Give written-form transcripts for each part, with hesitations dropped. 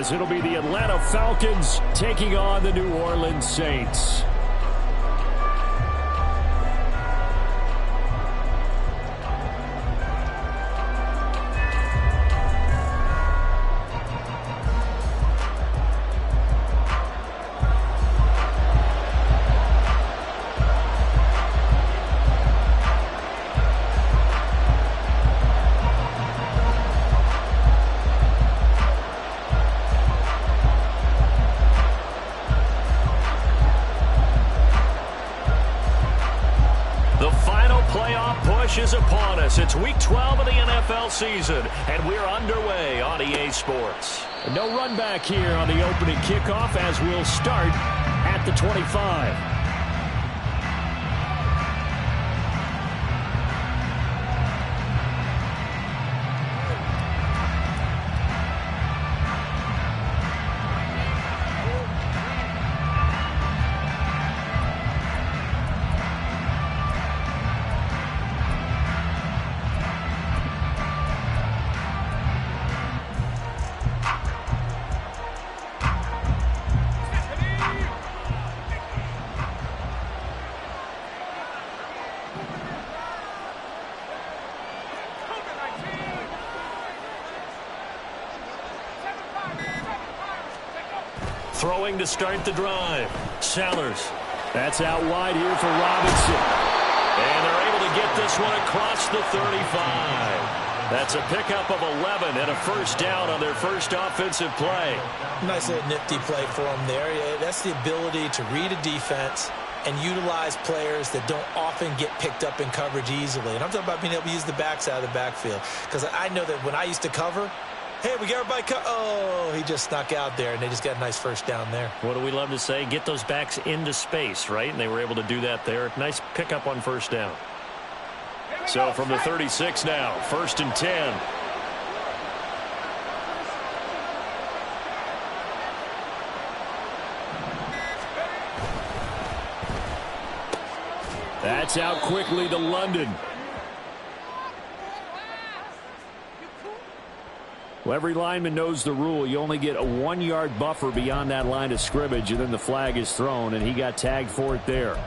as it'll be the Atlanta Falcons taking on the New Orleans Saints. Is upon us. It's week 12 of the NFL season, and we're underway on EA Sports. No run back here on the opening kickoff as we'll start at the 25. Throwing to start the drive. Sellers. That's out wide here for Robinson. And they're able to get this one across the 35. That's a pickup of 11 and a first down on their first offensive play. Nice little nifty play for them there. That's the ability to read a defense and utilize players that don't often get picked up in coverage easily. And I'm talking about being able to use the backside of the backfield. Because I know that when I used to cover, hey, we got everybody oh, he just snuck out there, and they just got a nice first down there. What do we love to say? Get those backs into space, right? And they were able to do that there. Nice pickup on first down. So from the 36 now, 1st and 10. That's out quickly to London. Well, every lineman knows the rule. You only get a 1-yard buffer beyond that line of scrimmage, and then the flag is thrown, and he got tagged for it there.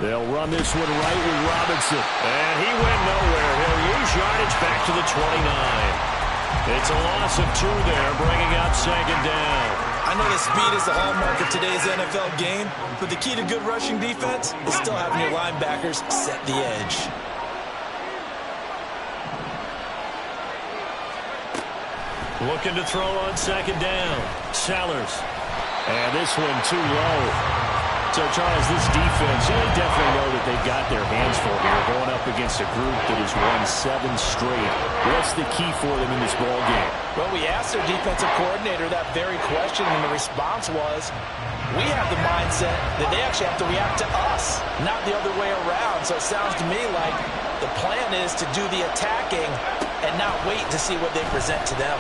They'll run this one right with Robinson. And he went nowhere. He'll lose yardage back to the 29. It's a loss of 2 there, bringing up second down. I know that speed is the hallmark of today's NFL game, but the key to good rushing defense is still having your linebackers set the edge. Looking to throw on second down. Sellers. And this one too low. So, Charles, this defense, they definitely know that they've got their hands full here, going up against a group that has won 7 straight. What's the key for them in this ball game? Well, we asked their defensive coordinator that very question, and the response was, we have the mindset that they actually have to react to us, not the other way around. So it sounds to me like the plan is to do the attacking and not wait to see what they present to them.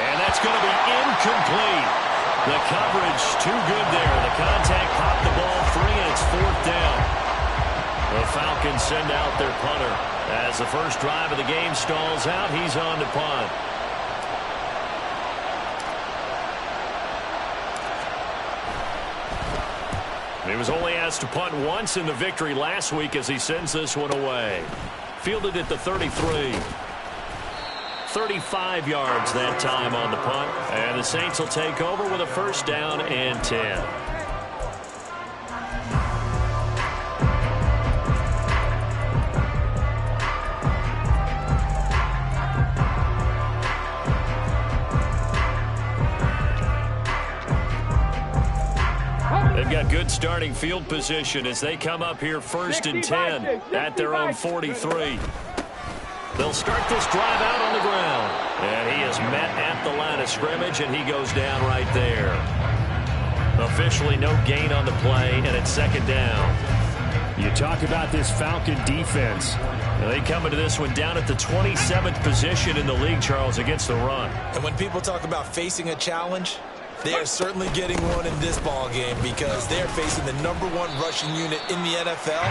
And that's going to be incomplete. The coverage too good there. The contact popped the ball free, and it's 4th down. The Falcons send out their punter. As the first drive of the game stalls out, he's on to punt. He was only asked to punt once in the victory last week as he sends this one away. Fielded at the 33. 35 yards that time on the punt. And the Saints will take over with a 1st down and 10. They've got good starting field position as they come up here 1st and 10 at their own 43. They'll start this drive out on the ground. And he is met at the line of scrimmage, and he goes down right there. Officially no gain on the play, and it's 2nd down. You talk about this Falcon defense. They come into this one down at the 27th position in the league, Charles, against the run. And when people talk about facing a challenge, they are certainly getting one in this ball game because they're facing the #1 rushing unit in the NFL,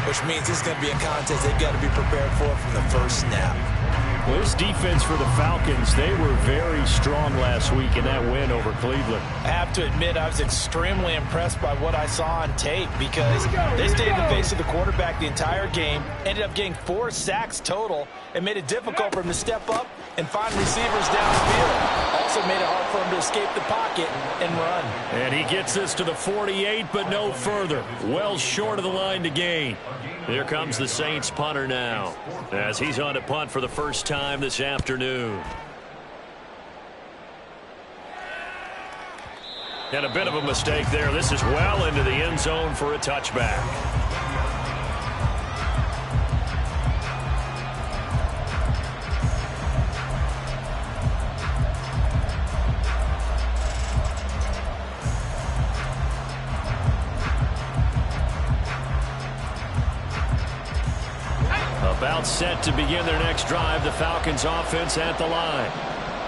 which means this is going to be a contest they've got to be prepared for from the first snap. Well, this defense for the Falcons, they were very strong last week in that win over Cleveland. I have to admit, I was extremely impressed by what I saw on tape because they stayed in the face of the quarterback the entire game, ended up getting 4 sacks total, and made it difficult for him to step up and find receivers downfield. Also made it hard for him to escape the pocket and run. And he gets this to the 48, but no further. Well short of the line to gain. Here comes the Saints punter now as he's on to punt for the first time this afternoon. And a bit of a mistake there. This is well into the end zone for a touchback. About set to begin their next drive, the Falcons offense at the line.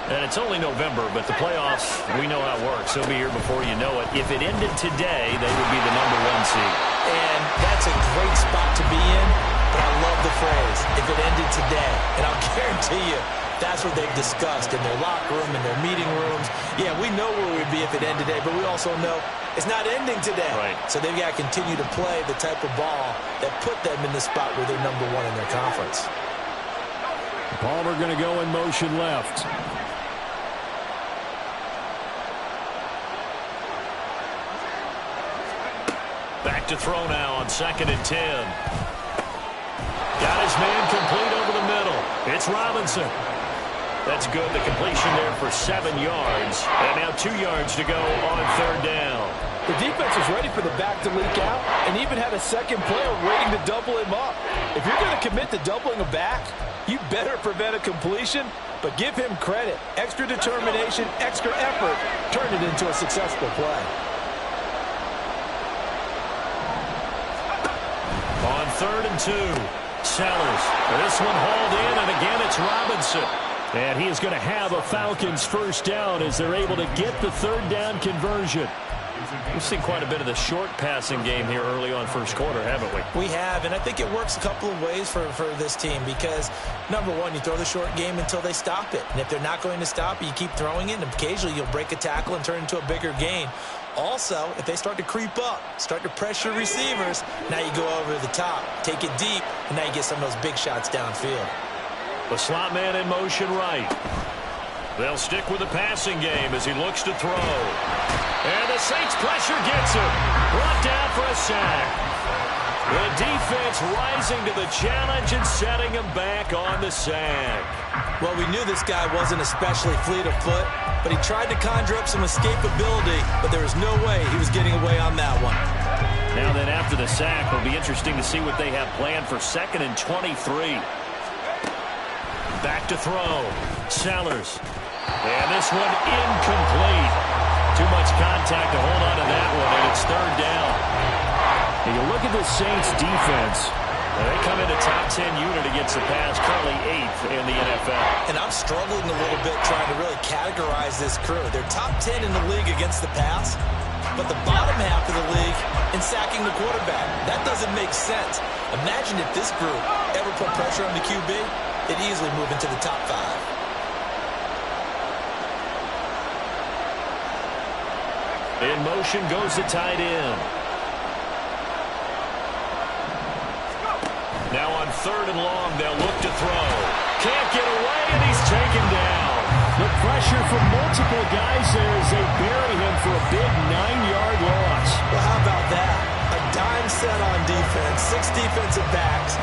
And it's only November, but the playoffs, we know how it works. They'll be here before you know it. If it ended today, they would be the #1 seed. And that's a great spot to be in, but I love the phrase, if it ended today. And I'll guarantee you, that's what they've discussed in their locker room, in their meeting rooms. Yeah, we know where we'd be if it ended today, but we also know it's not ending today. Right. So they've got to continue to play the type of ball that put them in the spot where they're #1 in their conference. Palmer going to go in motion left. Back to throw now on 2nd and 10. Got his man complete over the middle. It's Robinson. That's good. The completion there for 7 yards. And now 2 yards to go on 3rd down. The defense was ready for the back to leak out and even had a second player waiting to double him up. If you're going to commit to doubling a back, you better prevent a completion, but give him credit. Extra determination, extra effort turned it into a successful play. On 3rd and 2, Sellers. This one hauled in, and again it's Robinson. And he is going to have a Falcons first down as they're able to get the 3rd down conversion. We've seen quite a bit of the short passing game here early on first quarter, haven't we? We have, and I think it works a couple of ways for this team because, #1, you throw the short game until they stop it. And if they're not going to stop it, you keep throwing it, and occasionally you'll break a tackle and turn it into a bigger gain. Also, if they start to creep up, start to pressure receivers, now you go over the top, take it deep, and now you get some of those big shots downfield. The slot man in motion right. They'll stick with the passing game as he looks to throw. And the Saints pressure gets him. Brought down for a sack. The defense rising to the challenge and setting him back on the sack. Well, we knew this guy wasn't especially fleet of foot, but he tried to conjure up some escapability, but there was no way he was getting away on that one. Now then, after the sack, it'll be interesting to see what they have planned for 2nd and 23. Back to throw. Sellers. And this one incomplete. Too much contact to hold on to that one, and it's 3rd down. And you look at the Saints defense. They come into top 10 unit against the pass, currently 8th in the NFL. And I'm struggling a little bit trying to really categorize this crew. They're top 10 in the league against the pass, but the bottom half of the league in sacking the quarterback. That doesn't make sense. Imagine if this group ever put pressure on the QB, they'd easily move into the top 5. In motion goes the tight end. Now on 3rd and long, they'll look to throw. Can't get away, and he's taken down. The pressure from multiple guys there as they bury him for a big 9-yard loss. Well, how about that? A dime set on defense, 6 defensive backs.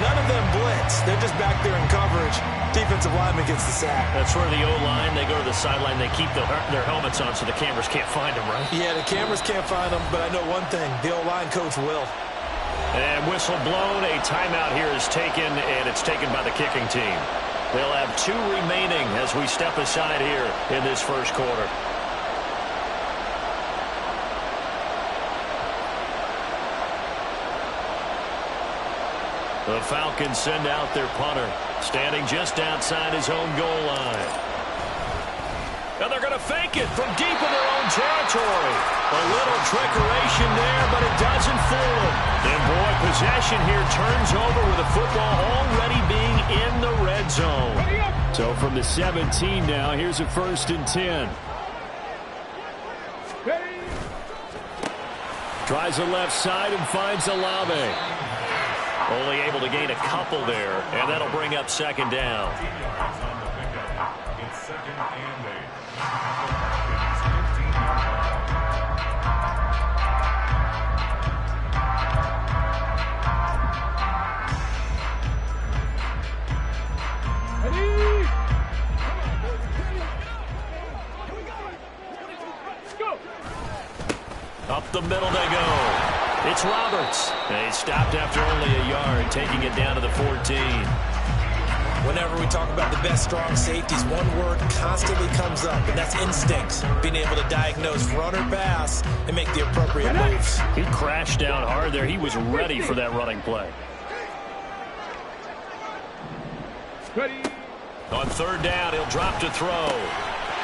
None of them blitz. They're just back there in coverage. Defensive lineman gets the sack. That's where the O-line, they go to the sideline, they keep their helmets on so the cameras can't find them, right? Yeah, the cameras can't find them, but I know one thing. The O-line coach will. And whistle blown, a timeout here is taken, and it's taken by the kicking team. They'll have 2 remaining as we step aside here in this first quarter. The Falcons send out their punter, standing just outside his own goal line. And they're going to fake it from deep in their own territory. A little trickeration there, but it doesn't fool them. And boy, possession here turns over with the football already being in the red zone. So from the 17 now, here's a 1st and 10. Tries the left side and finds Olave. Only able to gain a couple there, and that'll bring up 2nd down. It's 2nd and 8. Up the middle they go. It's Roberts. And he stopped after only a yard, taking it down to the 14. Whenever we talk about the best strong safeties, one word constantly comes up, and that's instincts. Being able to diagnose run or pass and make the appropriate moves. He crashed down hard there. He was ready for that running play. On 3rd down, he'll drop to throw.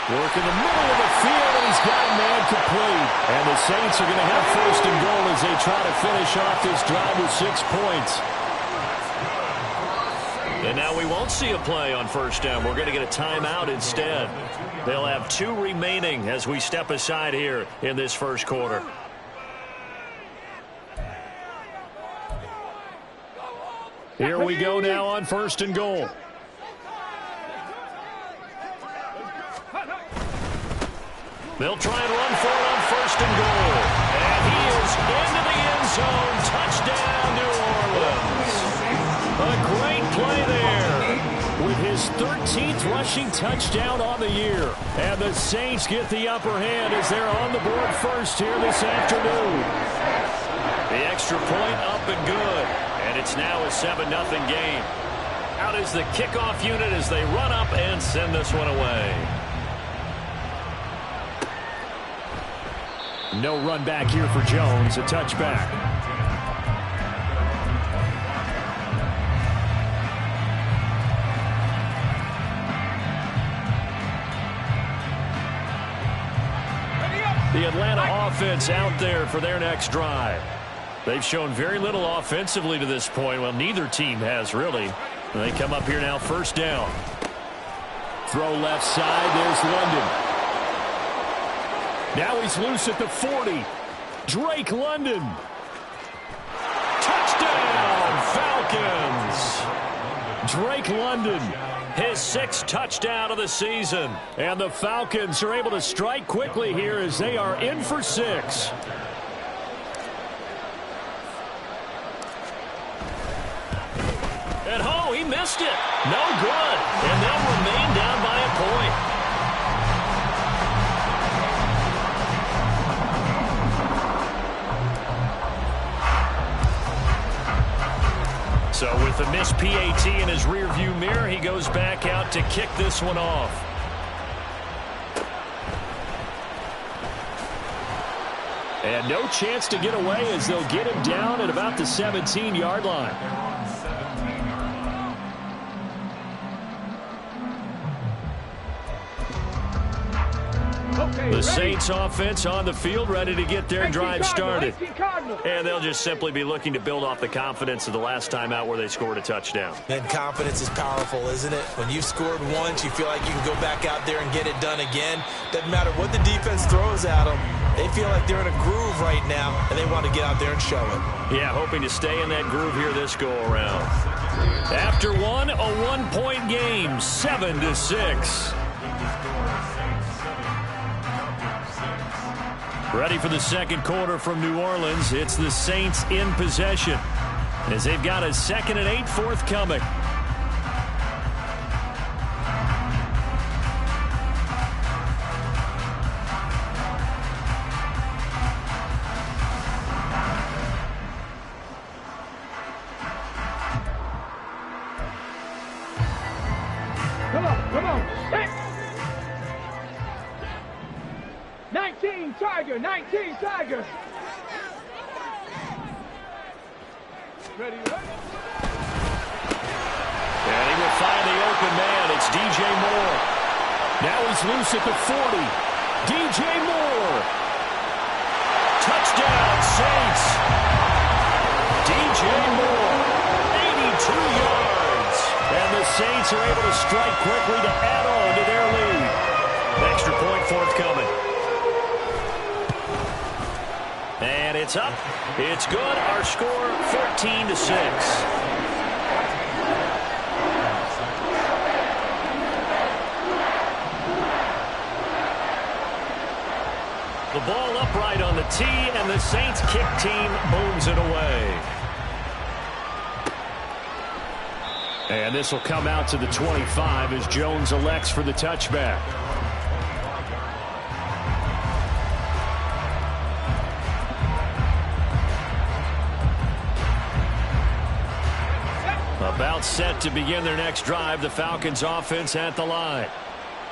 Work in the middle of the field, and he's got a man complete. And the Saints are going to have 1st and goal as they try to finish off this drive with 6 points. And now we won't see a play on 1st down. We're going to get a timeout instead. They'll have 2 remaining as we step aside here in this first quarter. Here we go now on 1st and goal. They'll try and run for it on 1st and goal. And he is into the end zone. Touchdown, New Orleans. A great play there with his 13th rushing touchdown on the year. And the Saints get the upper hand as they're on the board first here this afternoon. The extra point up and good. And it's now a 7-0 game. Out is the kickoff unit as they run up and send this one away. No run back here for Jones. A touchback. The Atlanta offense out there for their next drive. They've shown very little offensively to this point. Well, neither team has really. They come up here now 1st down. Throw left side. There's London. Now he's loose at the 40. Drake London. Touchdown, Falcons. Drake London. His 6th touchdown of the season. And the Falcons are able to strike quickly here as they are in for 6. And oh, he missed it. No good. And they'll remain down by a point. So with the missed PAT in his rearview mirror, he goes back out to kick this one off. And no chance to get away as they'll get him down at about the 17-yard line. The Saints offense on the field, ready to get their drive started. And they'll just simply be looking to build off the confidence of the last time out where they scored a touchdown. And confidence is powerful, isn't it? When you've scored once, you feel like you can go back out there and get it done again. Doesn't matter what the defense throws at them. They feel like they're in a groove right now, and they want to get out there and show it. Yeah, hoping to stay in that groove here this go-around. After one, a one-point game, 7-6. Ready for the second quarter from New Orleans. It's the Saints in possession as they've got a 2nd and 8 forthcoming. Come on. Hey. 19 Tiger. Ready. And he will find the open man. It's DJ Moore. Now he's loose at the 40. DJ Moore. Touchdown, Saints. DJ Moore, 82 yards. And the Saints are able to strike quickly to add on to their lead. Extra point forthcoming. And it's up. It's good. Our score, 14-6. The ball upright on the tee, and the Saints kick team booms it away. And this will come out to the 25 as Jones elects for the touchback. About set to begin their next drive, the Falcons offense at the line.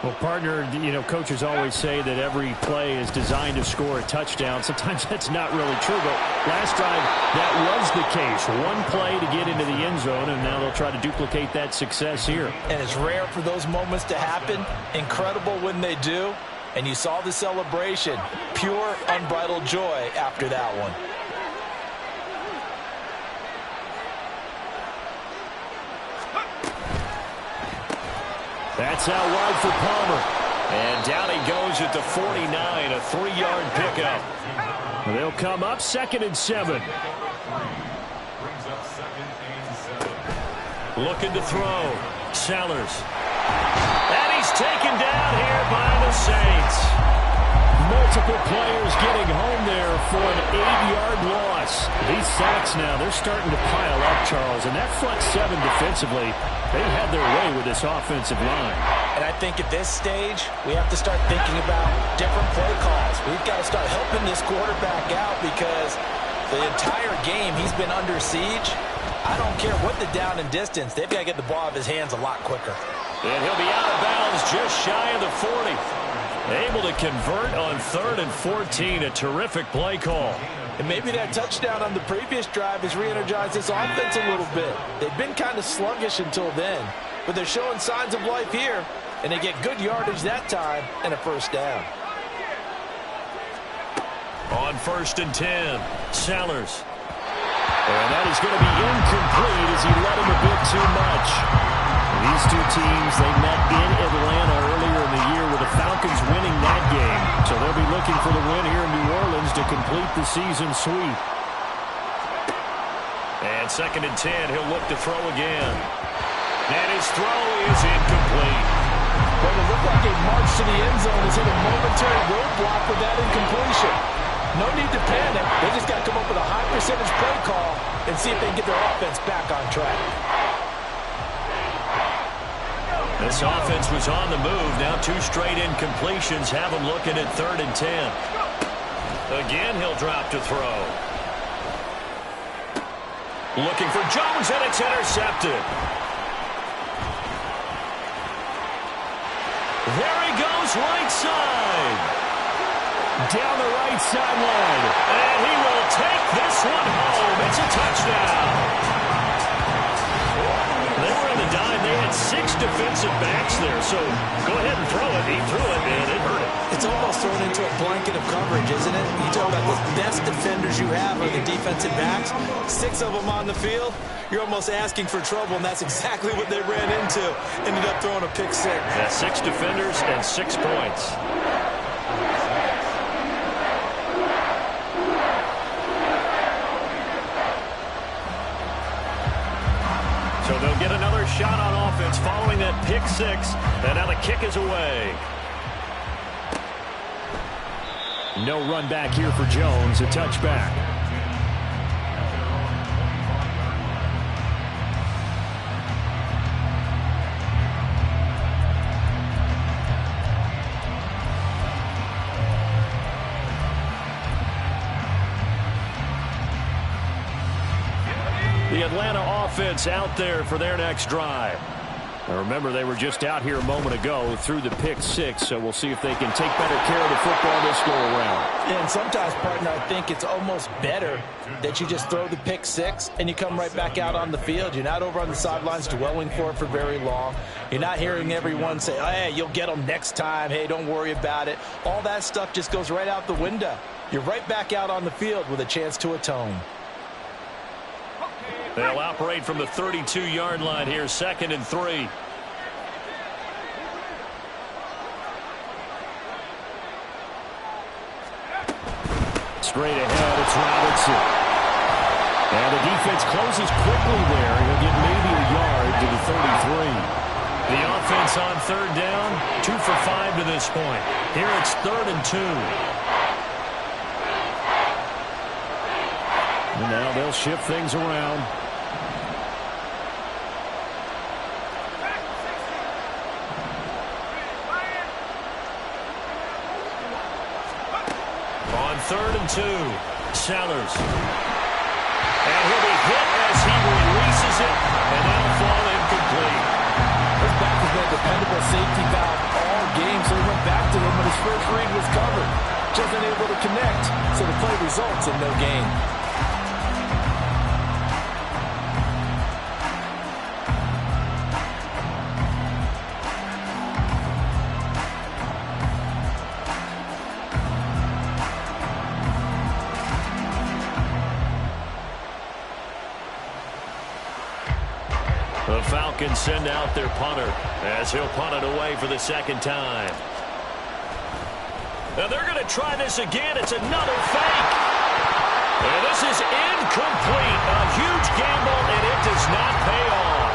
Well, partner, coaches always say that every play is designed to score a touchdown. Sometimes that's not really true, but last drive, that was the case. One play to get into the end zone, and now they'll try to duplicate that success here. And it's rare for those moments to happen. Incredible when they do. And you saw the celebration. Pure, unbridled joy after that one. That's out wide for Palmer. And down he goes at the 49, a 3-yard pickup. They'll come up 2nd and 7. Looking to throw. Sellers. And he's taken down here by the Saints. Multiple players getting home there for an 8-yard loss. These sacks now, they're starting to pile up, Charles. And that front 7 defensively, they've had their way with this offensive line. And I think at this stage, we have to start thinking about different play calls. We've got to start helping this quarterback out because the entire game he's been under siege. I don't care what the down and distance. They've got to get the ball out of his hands a lot quicker. And he'll be out of bounds just shy of the 40. Able to convert on 3rd and 14. A terrific play call. And maybe that touchdown on the previous drive has re-energized this offense a little bit. They've been kind of sluggish until then, but they're showing signs of life here, and they get good yardage that time and a first down. On 1st and 10, Sellers. And that is going to be incomplete as he led him a bit too much. These two teams, they met in Atlanta earlier in the year with the Falcons winning that game. So they'll be looking for the the season sweep. And 2nd and 10, he'll look to throw again. And his throw is incomplete. Well, it looked like a march to the end zone has hit a momentary roadblock with that incompletion. No need to panic. They just got to come up with a high percentage play call and see if they can get their offense back on track. This offense was on the move. Now 2 straight incompletions have them looking at 3rd and 10. Again, he'll drop to throw. Looking for Jones, and it's intercepted. There he goes, right side. Down the right sideline. And he will take this one home. It's a touchdown. They were in the dime. They had 6 defensive backs there. So go ahead and throw it. He threw it, and it hurt him. It's almost thrown into a blanket of coverage, isn't it? You talk about the best defenders you have are the defensive backs. 6 of them on the field. You're almost asking for trouble, and that's exactly what they ran into. Ended up throwing a pick 6. Yeah, 6 defenders and 6 points. So they'll get another shot on offense following that pick 6. And now the kick is away. No run back here for Jones. A touchback. The Atlanta offense out there for their next drive. Now remember, they were just out here a moment ago through the pick 6, so we'll see if they can take better care of the football this go around. And sometimes, partner, I think it's almost better that you just throw the pick 6 and you come right back out on the field. You're not over on the sidelines dwelling for it for very long. You're not hearing everyone say, hey, you'll get them next time. Hey, don't worry about it. All that stuff just goes right out the window. You're right back out on the field with a chance to atone. They'll operate from the 32-yard line here, 2nd and 3. Straight ahead, it's Robinson. And the defense closes quickly there. He'll get maybe a yard to the 33. The offense on 3rd down, 2 for 5 to this point. Here it's 3rd and 2. And now they'll shift things around. On 3rd and 2, Sellers. And he'll be hit as he releases it, and that'll fall incomplete. This back has been a dependable safety valve all game, so he went back to him when his first read was covered. Just unable to connect, so the play results in no gain. The Falcons send out their punter as he'll punt it away for the 2nd time. Now they're going to try this again. It's another fake. And this is incomplete. A huge gamble, and it does not pay off.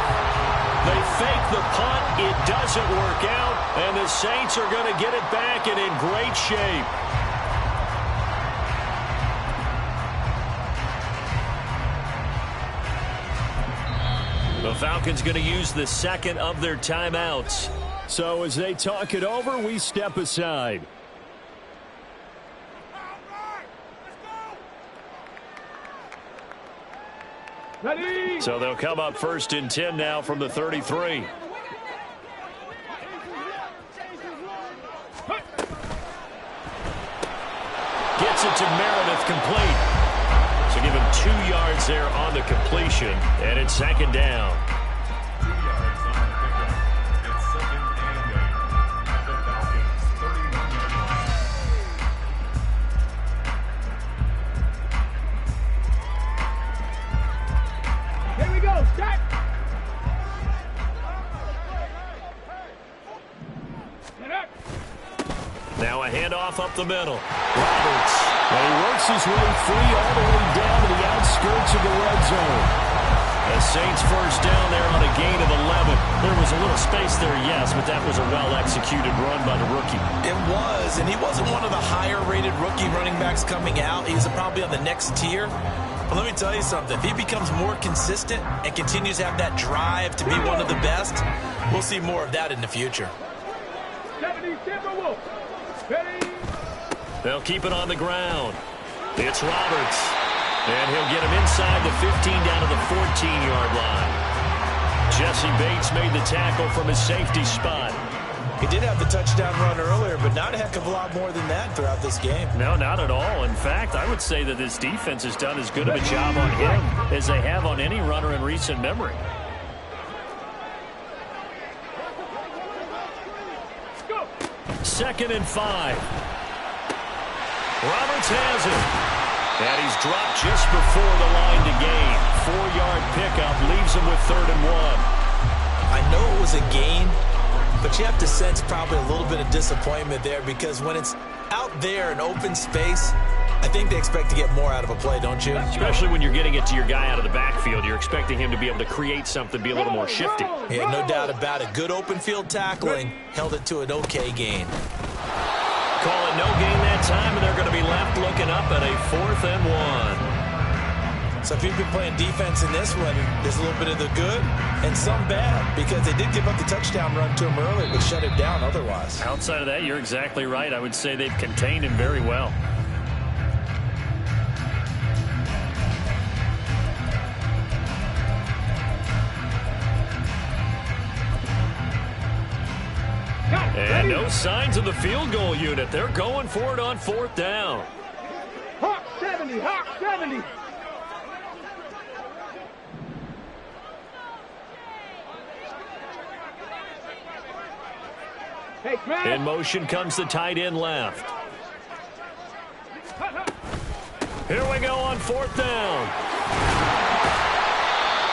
They fake the punt. It doesn't work out, and the Saints are going to get it back and in great shape. The Falcons going to use the 2nd of their timeouts. So as they talk it over, we step aside. Ready? So they'll come up 1st and 10 now from the 33. Gets it to Meredith, complete. So give him 2 yards there on the completion, and it's 2nd down. Here we go. Start. Get up. Now a handoff up the middle. Roberts And he works his way free all the way down to the outskirts of the red zone. The Saints first down there on a gain of 11. There was a little space there, yes, but that was a well-executed run by the rookie. It was, and he wasn't one of the higher-rated rookie running backs coming out. He's probably on the next tier. But let me tell you something. If he becomes more consistent and continues to have that drive to be one of the best, we'll see more of that in the future. 70 Timberwolves. Ready? They'll keep it on the ground. It's Roberts. And he'll get him inside the 15 down to the 14-yard line. Jesse Bates made the tackle from his safety spot. He did have the touchdown run earlier, but not a heck of a lot more than that throughout this game. No, not at all. In fact, I would say that this defense has done as good of a job on him as they have on any runner in recent memory. Second and 5. Roberts has it. And he's dropped just before the line to gain. 4-yard pickup leaves him with 3rd and 1. I know it was a gain, but you have to sense probably a little bit of disappointment there because when it's out there in open space, I think they expect to get more out of a play, don't you? Especially when you're getting it to your guy out of the backfield. You're expecting him to be able to create something, be a little more shifty. Yeah, no doubt about it. Good open field tackling, held it to an okay gain. Call it no gain that time, and they're going to be left looking up at a 4th and 1. So if you've been playing defense in this one, there's a little bit of the good and some bad because they did give up the touchdown run to him early, but shut him down otherwise. Outside of that, you're exactly right. I would say they've contained him very well. And no signs of the field goal unit. They're going for it on 4th down. Hawk 70, Hawk 70. Hey, Smith. In motion comes the tight end left. Here we go on 4th down.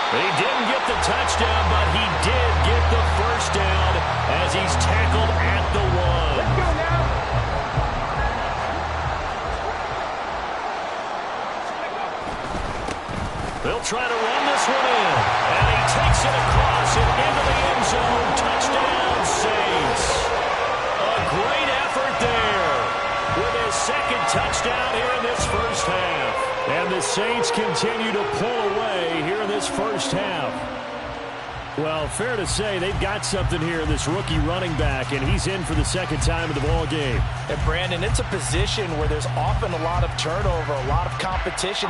He didn't get the touchdown, but he did get the first down as he's tackled at the 1. Let's go now. They'll try to run this one in. And he takes it across and into the end zone. Touchdown, Saints. A great effort there with his 2nd touchdown here in this first half. And the Saints continue to pull away here in this first half. Well, fair to say they've got something here in this rookie running back, and he's in for the 2nd time of the ball game. And Brandon, it's a position where there's often a lot of turnover, a lot of competition.